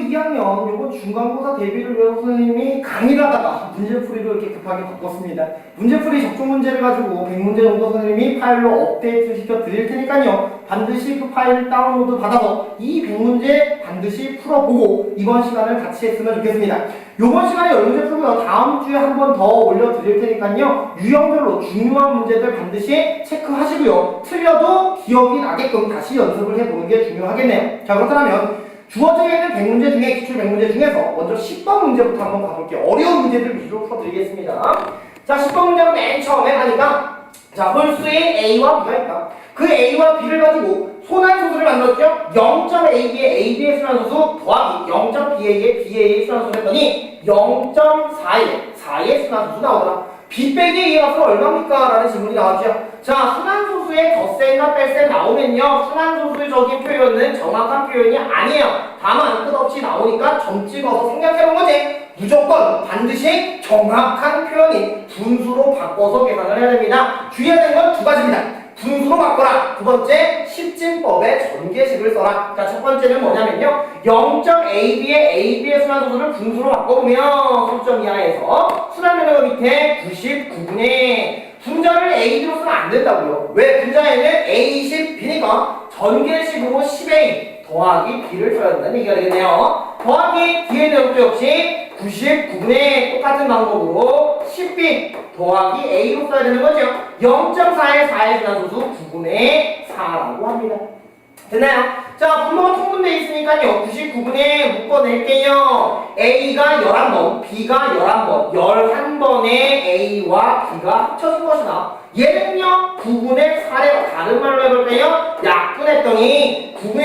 2학년 요번 중간고사 대비를 위해서 선생님이 강의를 하다가 문제풀이로 이렇게 급하게 바꿨습니다. 문제풀이 적중 문제를 가지고 100문제 정도 선생님이 파일로 업데이트를 시켜 드릴 테니까요. 반드시 그 파일 다운로드 받아서 이 100문제 반드시 풀어보고 이번 시간을 같이 했으면 좋겠습니다. 요번 시간에 10문제 풀고요. 다음 주에 한 번 더 올려드릴 테니까요. 유형별로 중요한 문제들 반드시 체크하시고요. 틀려도 기억이 나게끔 다시 연습을 해보는 게 중요하겠네요. 자, 그렇다면 주어져 있는 100문제 중에, 기출 100문제 중에서 먼저 10번 문제부터 한번 가볼게요. 어려운 문제들 위주로 풀어드리겠습니다. 자, 10번 문제로 맨 처음에 하니까 자, 홀수인 A와 B가 있다. 그 A와 B를 가지고 소난소수를 만들었죠? 0.AB의 AB의 순환소수 더하기 0.BA의 BA의 순환소수를 했더니 0.4의 4의 순환소수 나오더라. B 빼기 A의 값은 얼마입니까? 라는 질문이 나왔죠. 자, 순환소수의 덧셈과 뺄셈 나오면요, 순환소수적인 표현은 정확한 표현이 아니에요. 다만 끝없이 나오니까 점 찍어서 생략해본 거지. 무조건 반드시 정확한 표현인 분수로 바꿔서 계산을 해야 됩니다. 주의해야 되는 건 두 가지입니다. 분수로 바꿔라. 두 번째, 십진법의 전개식을 써라. 자, 첫 번째는 뭐냐면요, 0.AB의 AB의 순환소수를 분수로 바꿔보면 소수점 이하에서 순환면허 밑에 99분의 분자를 AB로 쓰면 안 된다고요. 왜? 분자에는 A10, B니까 전개식으로 10A 더하기 B를 써야 된다는 얘기가 되겠네요. 더하기 뒤에 있는 것도 역시 99분의 똑같은 방법으로 10B 더하기 A로 써야 되는 거죠. 0.4의 4의 순환소수 9분의 4라고 합니다. 됐나요? 자, 분모가 통분되어 있으니까요. 99분에 묶어낼게요. A가 11번, B가 11번, 11번의 A와 B가 합쳐진 것이다. 얘는요, 9분의 4래요. 다른 말로 해볼까요? 약분했더니 9분의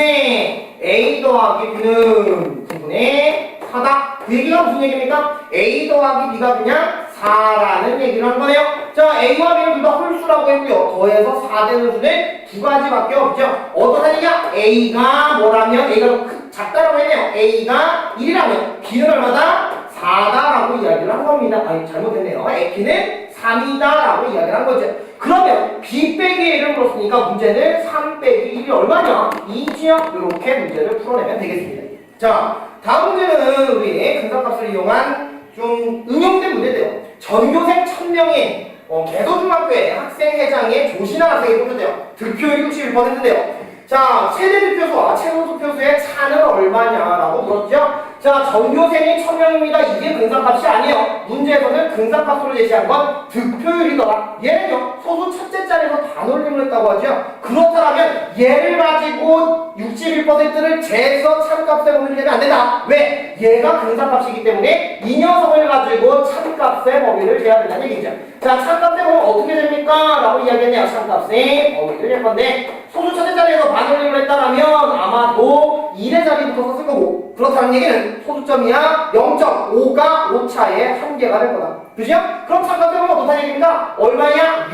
A 더하기 B는 9분의 4다. 그 얘기가 무슨 얘기입니까? A 더하기 B가 그냥 4라는 얘기를 한 거네요. 자, A와 B는 둘 다 홀수라고 했고요. 더해서 4 되는 수는 두 가지밖에 없죠. 어떤 얘기야? A가 뭐라면, A가 작다라고 했네요. A가 1이라면 B는 얼마다? 4다라고 이야기를 한 겁니다. 아니, 잘못했네요. B는 3이다라고 이야기를 한 거죠. 그러면 B 빼기 A를 물었으니까 문제는 3 빼기 1이 얼마냐? 2지요. 이렇게 문제를 풀어내면 되겠습니다. 자, 다음 문제는 우리 근사값을 이용한 좀 응용된 문제인데요. 전교생 1000명인 개소중학교의 학생회장의 조신아 학생이 뽑혔대요. 득표율이 61%인데요. 자, 최대 득표수와 최소 득표수의 차는 얼마냐라고 물었죠. 자, 전교생이 1000명입니다. 이게 근사값이 아니에요. 문제에서는 근사값으로 제시한 건 득표율이더라. 얘는요, 소수 첫째 자리에서 단올림을 했다고 하죠. 그렇다면 얘를 가지고 61%를 재서 참값에 범위를 내면 안 된다. 왜? 얘가 근사값이기 때문에 이 녀석을 가지고 참값의 범위를 재야 된다는 얘기죠. 자, 참값의 범위 어떻게 됩니까? 라고 이야기했네요. 참값의 범위를 낼 건데, 소수 첫째 자리에서 반올림을 했다라면 아마도 1의 자리부터 썼을 거고, 그렇다는 얘기는 소수점이야 0.5가 오차의 한계가 될 거다. 그죠? 그럼 참값의 범위는 어떻다는 얘기입니까? 얼마냐?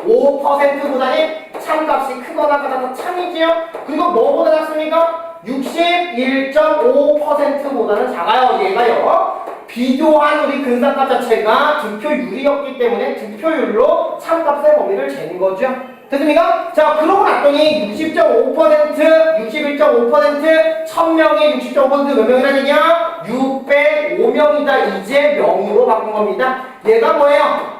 60.5%보다는 참값이 크거나 같아서 참이지요? 그리고 뭐보다 작습니까? 61.5%보다는 작아요. 얘가요. 비교한 우리 근사값 자체가 득표율이었기 때문에 득표율로 참값의 범위를 재는 거죠. 됐습니까? 자, 그러고 났더니 60.5%, 61.5%, 1000명이 60.5% 몇 명이라는 얘기야? 605명이다. 이제 명으로 바꾼 겁니다. 얘가 뭐예요?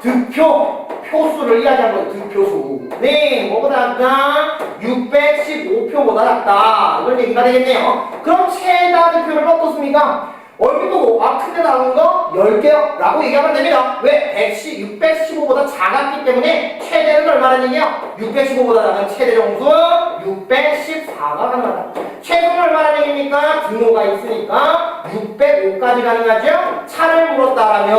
표수를 이야기한 거예요. 득표수. 네, 뭐보다 작다? 615표보다 작다. 이런 얘기가 되겠네요. 그럼 최다 득표율은 어떻습니까? 얼핏 보고 크게 나오는 거 10개요 라고 얘기하면 됩니다. 왜? 615보다 작았기 때문에 최대는 얼마나 얘기야? 615보다 작은 최대 정수 614가 가능하다. 최소는 얼마나 얘기입니까? 등호가 있으니까 605까지 가능하죠? 차를 물었다라면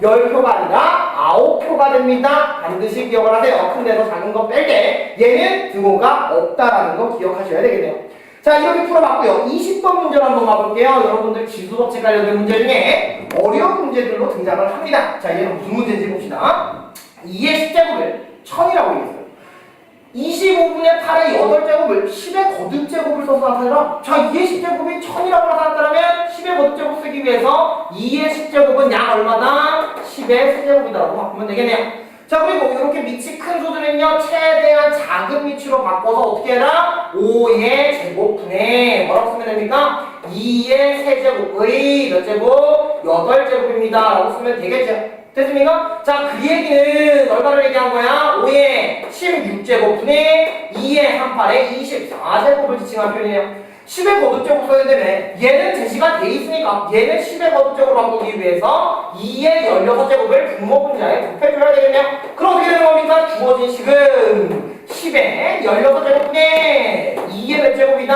10표가 아니라 9표가 됩니다. 반드시 기억을 하세요. 큰 데서 작은 거 뺄 때 얘는 등호가 없다라는 거 기억하셔야 되겠네요. 자, 이렇게 풀어봤고요. 20번 문제로 한번 가볼게요. 여러분들 지수법칙 관련된 문제 중에 어려운 문제들로 등장을 합니다. 자, 얘는 무슨 문제인지 봅시다. 2의 10제곱을 1000이라고 얘기했어요. 25분의 8의 8제곱을 10의 거듭제곱을 써서 나타내라. 자, 2의 10제곱이 1000이라고 나타났다면 10의 거듭제곱 쓰기 위해서 2의 10제곱은 약 얼마다? 10의 세제곱이다라고 바꾸면 되겠네요. 자, 그리고 이렇게 밑이 큰 수들은요, 최대한 작은 밑으로 바꿔서 어떻게 해라? 5의 제곱분의 뭐라고 쓰면 됩니까? 2의 세제곱의 몇 제곱? 8제곱입니다 라고 쓰면 되겠죠. 됐습니까? 자, 그 얘기는 얼마를 얘기한 거야? 5의 16제곱 분의 2의 38의 24제곱을 지칭한 표현이에요. 10의 거듭제곱 써야 되네. 얘는 제시가 돼 있으니까 얘는 10의 거듭제곱으로 바꾸기 위해서 2의 16제곱을 분모분자에 곱해줘야 되겠네요. 그럼 어떻게 되는 겁니까? 주어진 식은 10의 16제곱분의 2의 몇 제곱이다?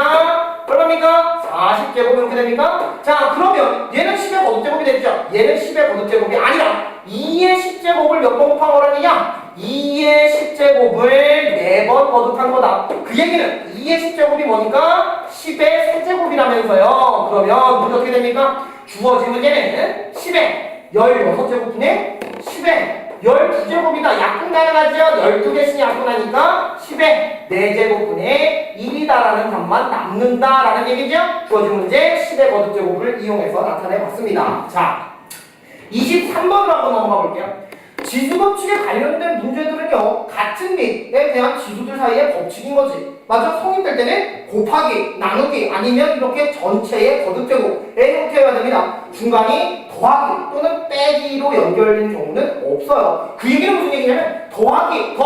얼마입니까? 40제곱 이렇게 됩니까? 자, 그러면 얘는 10의 거듭제곱이 됐죠? 얘는 10의 거듭제곱이 아니라 2의 10제곱을 몇 번 곱한 거라는 얘기야? 2의 10제곱을 4번 거듭한 거다. 그 얘기는 2의 10제곱이 뭐니까? 10의 세제곱이라면서요. 그러면 문제 어떻게 됩니까? 주어진 문제는 10의 16제곱분의 10의 12제곱이다. 약분 가능하죠? 12개씩 약분하니까 10의 4제곱분의 1이다라는 답만 남는다라는 얘기죠? 주어진 문제 10의 거듭제곱을 이용해서 나타내봤습니다. 자, 23번으로 한번 넘어가 볼게요. 지수법칙에 관련된 문제들은요, 같은 밑에 대한 지수들 사이의 법칙인 거지. 맞아? 성립될 때는 곱하기, 나누기, 아니면 이렇게 전체의 거듭제곱의 형태여야 됩니다. 중간이 더하기 또는 빼기로 연결된 경우는 없어요. 그 얘기는 무슨 얘기냐면 더하기로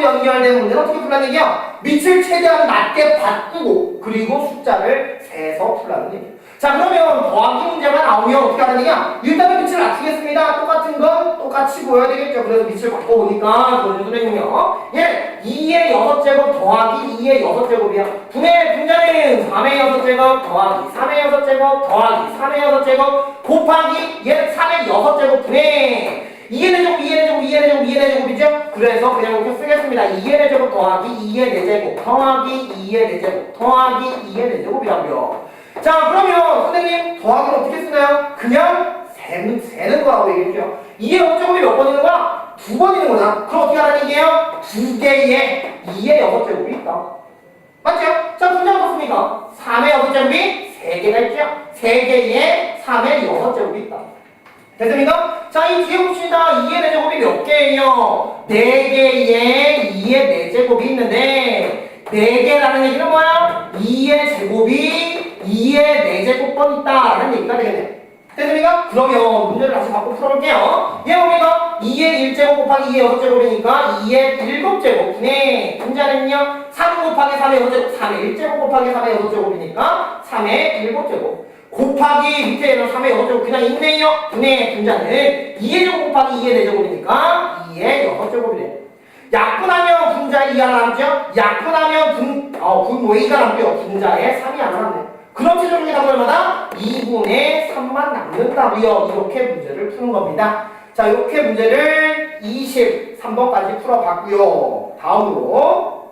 연결되는 문제는 어떻게 풀라는 얘기야? 밑을 최대한 낮게 바꾸고 그리고 숫자를 세서 풀라는 얘기야. 자, 그러면 더하기 문제가 나오면 어떻게 하는 얘기야? 일단은 밑을 낮추겠습니다. 똑같은 건 똑같이 보여야 되겠죠. 그래서 밑을 바꿔보니까 그러면요, 얘 2의 6제곱 더하기 2의 6제곱이야. 분자는 3의 6제곱 더하기 3의 6제곱 더하기 3의 6제곱 곱하기 얘는 3의 6제곱 분의 2의 제곱이죠? 그래서 그냥 이렇게 쓰겠습니다. 2의 제곱 더하기 2의 4제곱 더하기 2의 4제곱 더하기 2의 4제곱이라고요. 자, 그러면 선생님 더하기는 어떻게 쓰나요? 그냥 세는 거라고 얘기했죠. 2의 6제곱이 몇 번 있는 거야? 2번 있는 거잖아. 그럼 어떻게 하라는 얘기예요? 2개의 2의 6제곱이 있다. 맞죠? 자, 문제가 어떻습니까? 3의 6제곱이 3개가 있죠? 3개의 3의 6제곱이 있다. 됐습니까? 자, 이 뒤에 봅시다. 2의 4제곱이 몇 개예요? 4개의 2의 4제곱이 있는데 4개라는 얘기는 뭐야? 2의 제곱이 2의 4제곱번 있다라는 얘기가 되겠네요. 됐습니까? 그러면 문제를 다시 바꿔 풀어볼게요. 얘 뭡니까? 2의 1제곱 곱하기 2의 6제곱이니까 2의 7제곱분의 분자는요 3 곱하기 3의 6제곱 3의 1제곱 곱하기 3의 6제곱이니까 3의 7제곱 곱하기 밑에는 3의 6제곱 그냥 있네요. 분의 분자는 2의 제곱 곱하기 2의 4제곱이니까 2의 6제곱이래요. 약분하면 분자 2 하나 남죠? 약분하면 분모 2가 남죠? 분자에 3이 하나 남네요. 그럼 최종적인 답은 얼마다? 2분의 3만 남는다고요. 이렇게 문제를 푸는 겁니다. 자, 이렇게 문제를 23번까지 풀어봤고요. 다음으로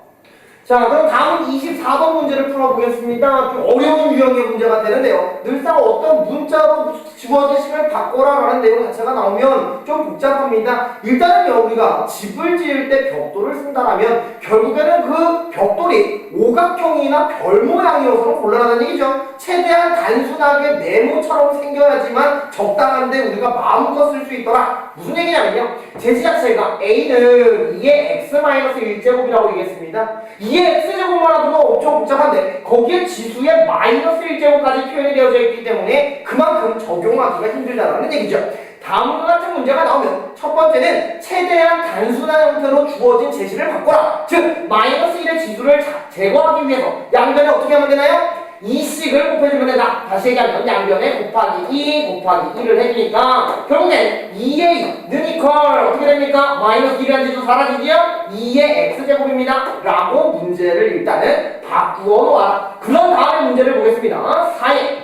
자, 그럼 다음은 24번 문제를 풀어보겠습니다. 좀 어려운 유형의 문제가 되는데요. 늘상 어떤 문자로 주어진 식을 바꿔라라는 내용 자체가 나오면 좀 복잡합니다. 일단은요, 우리가 집을 지을 때 벽돌을 쓴다라면 결국에는 그 벽돌이 오각형이나 별 모양이어서는 곤란하다는 얘기죠. 최대한 단순하게 네모처럼 생겨야지만 적당한데 우리가 마음껏 쓸 수 있더라. 무슨 얘기냐면요, 제시 자체가 A는 2의 x-1제곱이라고 얘기했습니다. 2의 x제곱만 하더라도 엄청 복잡한데 거기에 지수의 마이너스 1제곱까지 표현이 되어져 있기 때문에 그만큼 적용하기가 힘들다는 얘기죠. 다음과 같은 문제가 나오면 첫 번째는 최대한 단순한 형태로 주어진 제시를 바꿔라. 즉 마이너스 1의 지수를 제거하기 위해서 양변에 어떻게 하면 되나요? 2씩을 곱해주면 된다. 다시 얘기하면 양변에 곱하기 2 곱하기 1을 해주니까 결국엔 2의 느니컬 어떻게 됩니까? 마이너스 1이라는 지수 사라지지요? 2의 x제곱입니다. 라고 문제를 일단은 바꾸어 놓아라. 그런 다음에 문제를 보겠습니다. 4의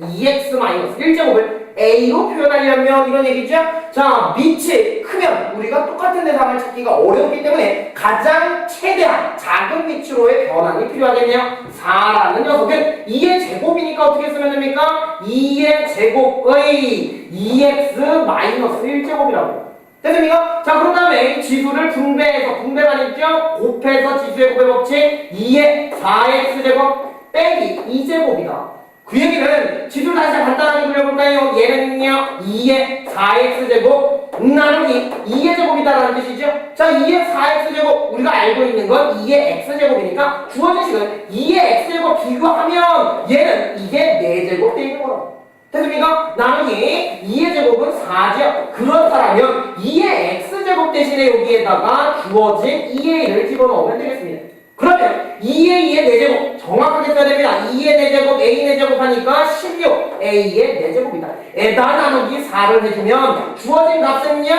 2x-1제곱을 A로 표현하려면 이런 얘기죠? 자, 밑이 크면 우리가 똑같은 대상을 찾기가 어렵기 때문에 가장 최대한 작은 밑으로의 변환이 필요하겠네요. 4라는 녀석은 2의 제곱이니까 어떻게 쓰면 됩니까? 2의 제곱의 2x-1제곱이라고. 됐습니까? 자, 그런 다음에 지수를 분배가 있죠? 곱해서 지수의 곱의 법칙 2의 4x제곱 빼기 2제곱이다. 그 얘기는 지수를 다시 간단하게 그려볼까요? 얘는요 2의 4x제곱 나누기 2의 제곱이다라는 뜻이죠. 자, 2의 4x제곱 우리가 알고 있는 건 2의 x제곱이니까 주어진 식은 2의 x제곱 비교하면 얘는 이게 4제곱 돼 있는 거라고. 됐습니까? 나누기 2의 제곱은 4죠. 그렇다면 2의 x제곱 대신에 여기에다가 주어진 2의 1을 집어넣으면 되겠습니다. 그러면 2의 2의 4제곱 정확하게 써야 됩니다. 2의 4제곱 A 4제곱 하니까 16 A의 4제곱이다. 에다 나누기 4를 해주면 주어진 값은요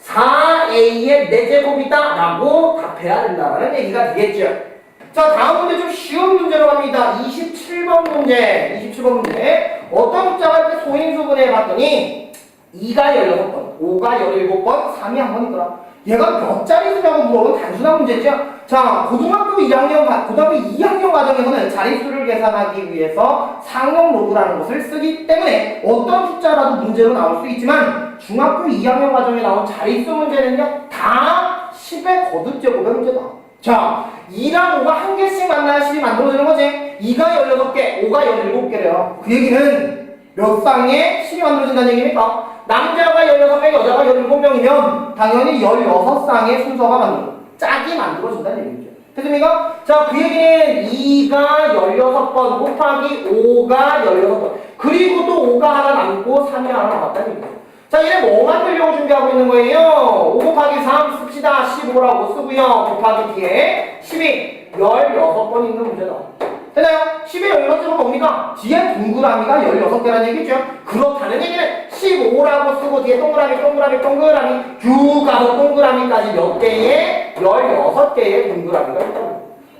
4A의 4제곱이다 라고 답해야 된다는 얘기가 되겠죠. 자, 다음 문제 좀 쉬운 문제로 갑니다. 27번 문제. 27번 문제. 어떤 숫자가 이렇게 소인수분해 봤더니 2가 16번, 5가 17번, 3이 한 번 있더라. 얘가 몇 자리 수냐고 물어본 단순한 문제죠. 자, 고등학교 2학년 과정에서는 자릿수를 계산하기 위해서 상용 로그라는 것을 쓰기 때문에 어떤 숫자라도 문제로 나올 수 있지만 중학교 2학년 과정에 나온 자릿수 문제는요 다 10의 거듭제곱의 문제다. 자, 2랑 5가 한 개씩 만나야 10이 만들어지는 거지. 2가 16개, 5가 17개래요. 그 얘기는 몇 쌍에 10이 만들어진다는 얘기입니까? 남자가 16명, 여자가 17명이면 당연히 16쌍의 순서가 짝이 만들어진다는 얘기죠. 됐습니까? 자, 그 얘기는 2가 16번 곱하기 5가 16번. 그리고 또 5가 하나 남고 3이 하나 남았다는 얘기죠. 자, 얘는 뭐 만들려고 준비하고 있는 거예요? 5 곱하기 3 씁시다. 15라고 쓰고요. 곱하기 뒤에 10이 16번 있는 문제다. 되나요? 10의 16제곱 뭡니까? 뒤에 동그라미가 16개라는 얘기죠. 그렇다는 얘기는 15라고 쓰고 뒤에 동그라미 쭉 가서 동그라미까지 몇 개의 16개의 동그라미가 있다.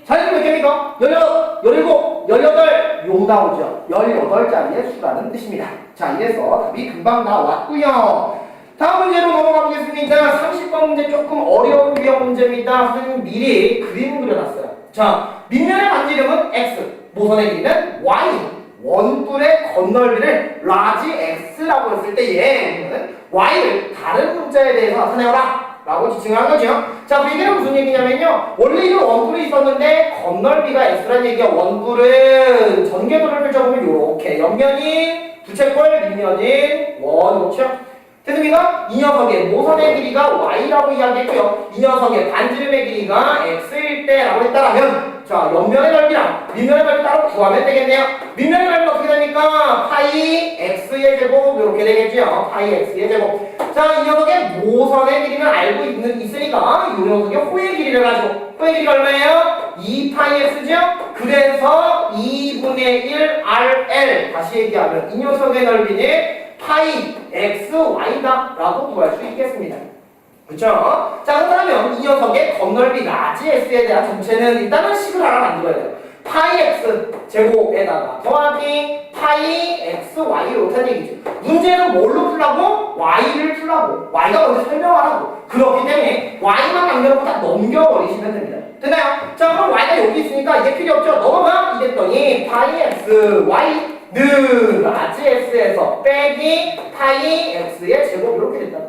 자리수 몇 개입니까? 16, 17, 18 용 나오죠. 18자리의 수라는 뜻입니다. 자, 이래서 답이 금방 나왔고요. 다음 문제로 넘어가 보겠습니다. 30번 문제 조금 어려운 유형 문제입니다. 선생님 미리 그림 그려놨어요. 자, 밑면의 반지름은 x, 모선의 길이는 y, 원뿔의 건널비를 라지 x라고 했을 때 얘는 y를 다른 문자에 대해서 나타내어라 라고 지칭한 거죠. 자, 그 얘기는 무슨 얘기냐면요, 원래 이런 원뿔이 있었는데 건널비가 x라는 얘기야. 원뿔은 전개도를 펼쳐보면 요렇게 옆면이 부채꼴, 밑면인 원, 그렇죠? 됐습니까? 이 녀석의 모선의 길이가 y라고 이야기했고요. 이 녀석의 반지름의 길이가 x일 때라고 했다라면, 자, 옆면의 넓이랑 밑면의 넓이 따로 구하면 되겠네요. 밑면의 넓이는 어떻게 됩니까? 파이 x의 제곱 이렇게 되겠죠. 파이 x의 제곱. 자, 이 녀석의 모선의 길이는 알고 있으니까 이 녀석의 호의 길이를 가지고, 호의 길이가 얼마예요? 2파이 x죠? 그래서 2분의 1 rl, 다시 얘기하면 이 녀석의 넓이는 파이 x y다 라고 구할 수 있겠습니다. 그렇죠? 자, 그렇다면 이 녀석의 건널비 라지 x에 대한 전체는 일단은 식을 하나 만들어야 돼요. 파이 x 제곱에다가 더하기 파이 x y로 못한 얘기죠. 문제는 뭘로 풀라고? y를 풀라고. y가 먼저 설명하라고. 그렇기 때문에 y만 남겨놓고 다 넘겨버리시면 됩니다. 됐나요? 자, 그럼 y가 여기 있으니까 이게 필요 없죠? 넘어가! 이랬더니 파이 x y 는 라지 x에서 빼기 파이 x의 제곱 이렇게 된다.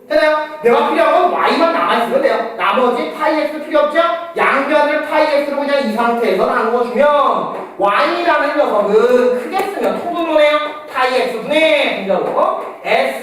됐나요? 내가 필요한 건 y만 남아있으면 돼요. 나머지 파이 x 필요 없죠? 양변을 파이 x로 그냥 이 상태에서 나누어주면 y라는 녀석은 크게 쓰면 통분모네요. 파이 x분의 분자로 s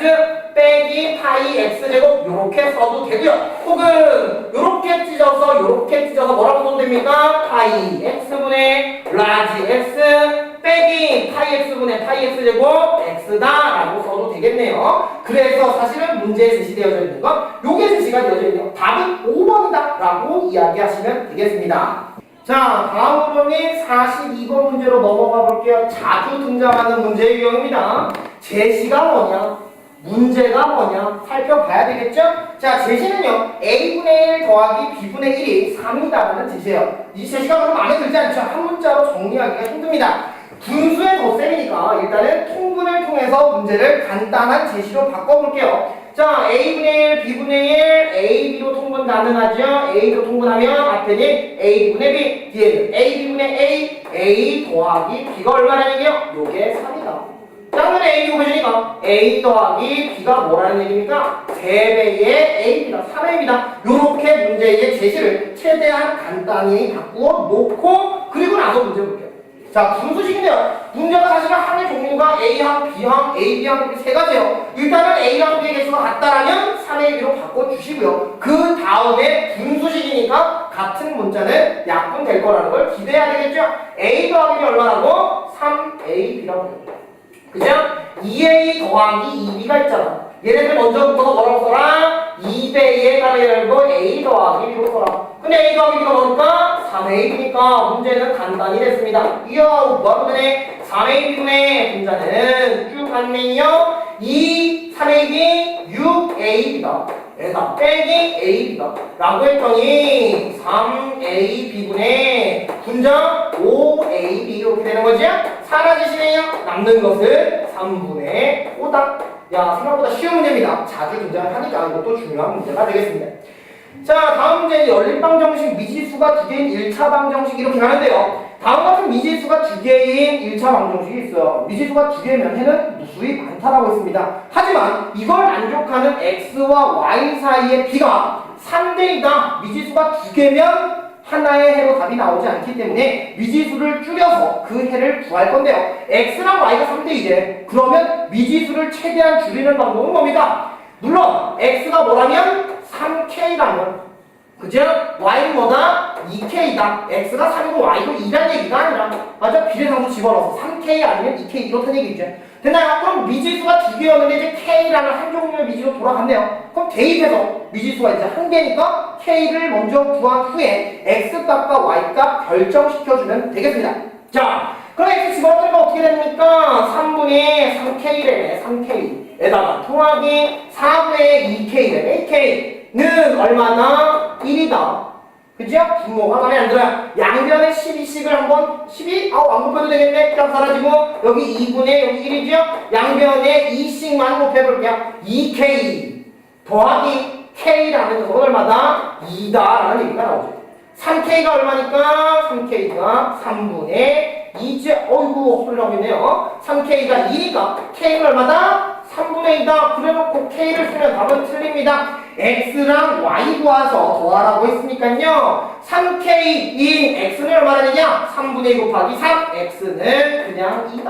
빼기 파이 x 제곱 요렇게 써도 되고요. 혹은 요렇게 찢어서 뭐라고 써도 됩니까? 파이 x분의 라지 x 빼기 파이 x분의 파이 x 제곱 x다 라고 써도 되겠네요. 그래서 사실은 문제에 제시되어져 있는 건 요게 제시가 되어져 있네요. 답은 5번이다 라고 이야기하시면 되겠습니다. 자, 다음으로는 42번 문제로 넘어가 볼게요. 자주 등장하는 문제 유형입니다. 제시가 뭐냐, 문제가 뭐냐 살펴봐야 되겠죠? 자, 제시는요, a분의 1 더하기 b분의 1이 3이다라는 제시예요. 이 제시가 그럼 마음에 들지 않죠? 한 문자로 정리하기가 힘듭니다. 분수의 덧셈이니까 일단은 통분을 통해서 문제를 간단한 제시로 바꿔볼게요. 자, a분의 1, b분의 1, ab로 통분 가능하죠? a로 통분하면 앞에는 a분의 b, 뒤에는 ab분의 a 더하기 b가 얼마라는 얘기예요? 요게 3이다. 짝는 a 곱해주니까 a 더하기 b가 뭐라는 얘기입니까? 3배의 a입니다. 3a입니다. 요렇게 문제의 제시를 최대한 간단히 바꾸어 놓고 그리고 나서 문제 볼게요. 자, 분수식인데요. 문제가 사실은 항의 종류가 A항, B항, A, B항 이렇게 세 가지예요. 일단은 A랑 B의 개수가 같다라면 3A, B로 바꿔주시고요. 그 다음에 분수식이니까 같은 문자는 약분될 거라는 걸 기대해야 되겠죠? A 더하기 B 얼마라고? 3A, B라고 해요. 그죠? 2A 더하기 2B가 있잖아. 얘네들 먼저부터 뭐라고 써라? 2배의 가로 열고 A 더하기 B로 써라. 근데 A 더하기 B가 뭐니까? 3AB니까 문제는 간단히 됐습니다. 이야, 뭐하면 되네? 3AB분의 분자는 쭉 갔네요. 3AB 6AB다. 얘가 빼기 AB다. 라고 했더니 3AB분의 분자 5AB 이렇게 되는 거지? 사라지시네요. 남는 것은 3분의 5다. 야, 생각보다 쉬운 문제입니다. 자주 등장하니까 이것도 중요한 문제가 되겠습니다. 자, 다음 문제는 연립방정식 미지수가 두 개인 1차 방정식 이렇게 가는데요. 다음 같은 미지수가 두 개인 1차 방정식이 있어요. 미지수가 두 개면 해는 무수히 많다라고 했습니다. 하지만 이걸 만족하는 x와 y 사이의 b가 3대이다. 미지수가 두 개면 하나의 해로 답이 나오지 않기 때문에 미지수를 줄여서 그 해를 구할 건데요. x랑 y가 3대이제. 그러면 미지수를 최대한 줄이는 방법은 뭡니까? 물론 x가 뭐라면 3k라면 그죠? y는 뭐다? 2k다. x가 3이고 y도 2란 얘기가 아니라 맞아? 비례상수 집어넣어서 3k 아니면 2k 이렇다는 얘기죠. 됐나요? 그럼 미지수가 두 개였는데 이제 k라는 한 종류의 미지로 돌아갔네요. 그럼 대입해서 미지수가 이제 한 개니까 k를 먼저 구한 후에 x 값과 y 값 결정시켜주면 되겠습니다. 자, 그럼 x 집어넣으면 어떻게 됩니까? 3분의 3k래 3k에다가 통하기 4분의 2k래 2k는 얼마나? 1이다. 그죠? 분모가 마음에 안 들어요. 양변에 12씩을 한번 12? 안 곱해도 되겠네. 딱 사라지고 여기 2분의 여기 1이죠? 양변에 2씩만 곱해볼게요. 2K 더하기 K라는 녀석은 얼마다? 2다라는 얘기가 나오죠. 3K가 얼마니까? 3K가 3분의 2죠. 어이구 헛소리 나고 있네요. 3K가 2니까 K는 얼마다? 3분의 2다. 그래놓고 K를 쓰면 답은 틀립니다. X랑 Y 구해서 더하라고 했으니까요. 3K인 X는 얼마나 되냐? 3분의 2 곱하기 3. X는 그냥 2다.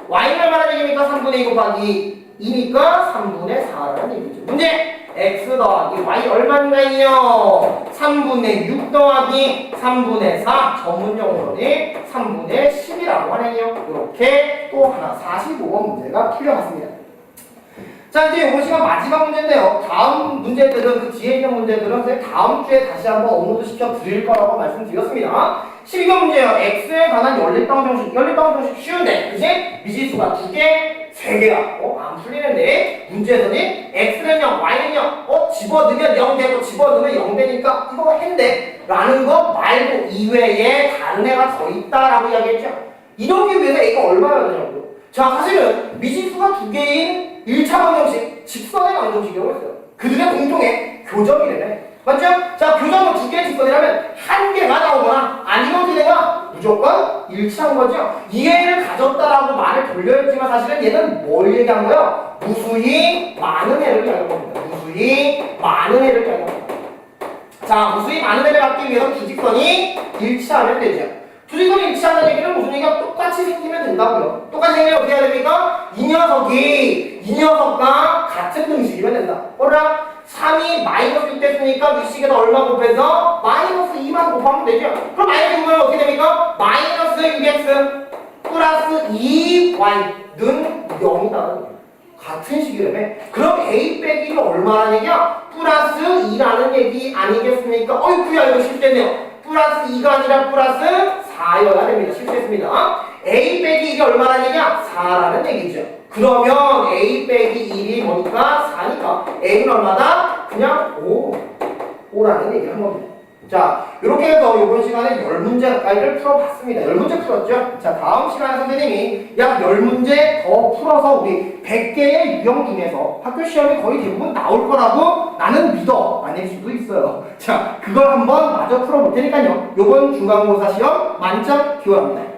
Y는 얼마나 되겠습니까? 3분의 2 곱하기 2니까 3분의 4라는 얘기죠. 문제! X 더하기 Y 얼마인가요? 3분의 6 더하기 3분의 4 전문용어로는 3분의 10이라고 하네요. 이렇게 또 하나 45번 문제가 풀려봤습니다. 자, 이제 이번 시간 마지막 문제인데요. 다음 문제들은 그 뒤에 있는 문제들은 다음 주에 다시 한번 업로드 시켜 드릴 거라고 말씀드렸습니다. 12번 문제예요. x에 관한 연립방정식. 연립방정식 쉬운데, 그치? 미지수가 두 개, 세 개야. 안 풀리는데 문제에서는 x는 0, y는 0. 집어넣으면 0 되고 집어넣으면 0 되니까 이거 했는데 라는 거 말고 이외에 다른 애가 더 있다라고 이야기했죠. 이러기 위해서 a가 얼마나 되냐고요. 자, 사실은 미지수가 두 개인 1차 방정식, 직선의 방정식이라고 했어요. 그들의 공통의 교점이래네. 맞죠? 자, 교점은 두 개의 직선이라면 한 개가 나오거나 아니면 어떻게 되냐? 무조건 일치한 거죠. 이해를 가졌다라고 말을 돌려했지만 사실은 얘는 뭘 얘기한 거예요? 무수히 많은 애를 얘기한 겁니다. 무수히 많은 애를 얘기한 겁니다. 자, 무수히 많은 애를 갖기 위해서 두 직선이 일치하면 되죠. 두 직선이 일치한다는 얘기는 무슨 얘기가 똑같이 생기면 된다고요. 똑같이 생기면 어떻게 해야 됩니까? 이 녀석과 같은 등식이면 된다. 뭐라? 3이 마이너스 6 됐으니까 위식에다 얼마 곱해서 마이너스 2만 곱하면 되죠. 그럼 마이너스 6은 어떻게 됩니까? 마이너스 6x 플러스 2y는 0이다. 같은 식이라며. 그럼 a 빼기 1이 얼마라는 얘기야? 플러스 2라는 얘기 아니겠습니까? 어이구야 이거 실수했네요. 플러스 2가 아니라 플러스 4여야 됩니다. 실수했습니다. a 빼기 1이 얼마라는 얘기야? 4라는 얘기죠. 그러면 a 빼기 1이 뭐니까? 4니까 a는 얼마다? 그냥 5라는 얘기를 한 겁니다. 자, 이렇게 해서 이번 시간에 10문제 가까이를 풀어봤습니다. 10문제 풀었죠? 자, 다음 시간에 선생님이 약 10문제 더 풀어서 우리 100개의 유형 중에서 학교 시험이 거의 대부분 나올 거라고 나는 믿어. 아닐 수도 있어요. 자, 그걸 한번 마저 풀어볼 테니까요. 이번 중간고사 시험 만점 기원합니다.